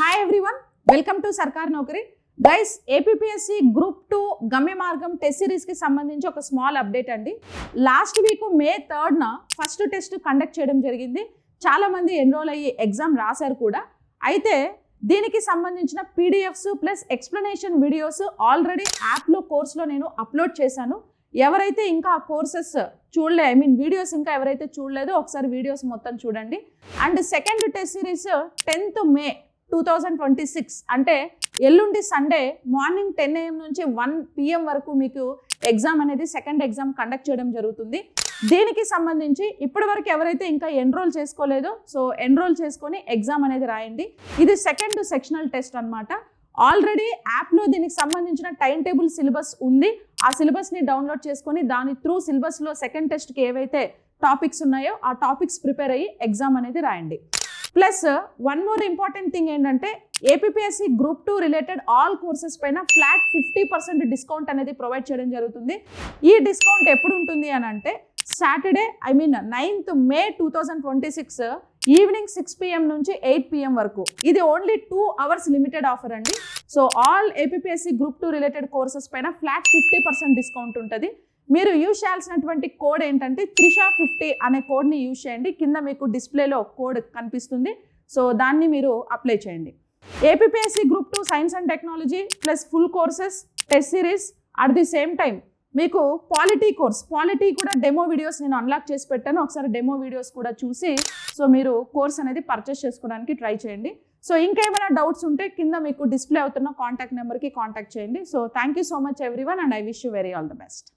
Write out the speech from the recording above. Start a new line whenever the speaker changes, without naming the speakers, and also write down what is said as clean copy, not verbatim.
Hi everyone, welcome to సర్కార్ నౌకరీ. Guys, APPSC group 2 గమ్య మార్గం టెస్ట్ సిరీస్కి సంబంధించి ఒక స్మాల్ అప్డేట్ అండి. లాస్ట్ వీక్ మే 3న ఫస్ట్ టెస్ట్ కండక్ట్ చేయడం జరిగింది. చాలామంది ఎన్రోల్ అయ్యి ఎగ్జామ్ రాశారు కూడా. అయితే దీనికి సంబంధించిన PDFs plus explanation videos already యాప్లో కోర్సులో నేను అప్లోడ్ చేశాను. ఎవరైతే ఇంకా ఆ కోర్సెస్ వీడియోస్ ఇంకా ఎవరైతే చూడలేదో ఒకసారి వీడియోస్ మొత్తం చూడండి. And second test series 10th May 2026 అంటే ఎల్లుండి సండే మార్నింగ్ 10 AM నుంచి 1 PM వరకు మీకు ఎగ్జామ్ అనేది సెకండ్ ఎగ్జామ్ కండక్ట్ చేయడం జరుగుతుంది. దీనికి సంబంధించి ఇప్పటి వరకు ఎవరైతే ఇంకా ఎన్రోల్ చేసుకోలేదో సో ఎన్రోల్ చేసుకొని ఎగ్జామ్ అనేది రాయండి. ఇది సెకండ్ సెక్షనల్ టెస్ట్ అన్నమాట. ఆల్రెడీ యాప్లో దీనికి సంబంధించిన టైం టేబుల్ సిలబస్ ఉంది. ఆ సిలబస్ని డౌన్లోడ్ చేసుకొని దాని త్రూ సిలబస్లో సెకండ్ టెస్ట్కి ఏవైతే టాపిక్స్ ఉన్నాయో ఆ టాపిక్స్ ప్రిపేర్ అయ్యి ఎగ్జామ్ అనేది రాయండి. Plus one more important thing ఏంటంటే APPSC group 2 related all courses పైన ఫ్లాట్ 50% డిస్కౌంట్ అనేది ప్రొవైడ్ చేయడం జరుగుతుంది. ఈ డిస్కౌంట్ ఎప్పుడు ఉంటుంది అని అంటే Saturday 9th May 2026 evening 6 PM నుంచి 8 PM వరకు. ఇది ఓన్లీ 2 hours లిమిటెడ్ ఆఫర్ అండి. So all APPSC group 2 related courses పైన ఫ్లాట్ 50% డిస్కౌంట్ ఉంటుంది. మీరు యూజ్ చేయాల్సినటువంటి కోడ్ ఏంటంటే త్రిష50 అనే కోడ్ని యూజ్ చేయండి. కింద మీకు డిస్ప్లేలో కోడ్ కనిపిస్తుంది. సో దాన్ని మీరు అప్లై చేయండి. APPSC group 2 science and technology plus full courses test series at the same time మీకు పాలిటీ కూడా డెమో వీడియోస్ నేను అన్లాక్ చేసి పెట్టాను. ఒకసారి డెమో వీడియోస్ కూడా చూసి సో మీరు కోర్స్ అనేది పర్చేస్ చేసుకోవడానికి ట్రై చేయండి. సో ఇంకేమైనా డౌట్స్ ఉంటే కింద మీకు డిస్ప్లే అవుతున్న కాంటాక్ట్ నెంబర్కి కాంటాక్ట్ చేయండి. So thank you so much everyone and I wish you very all the best.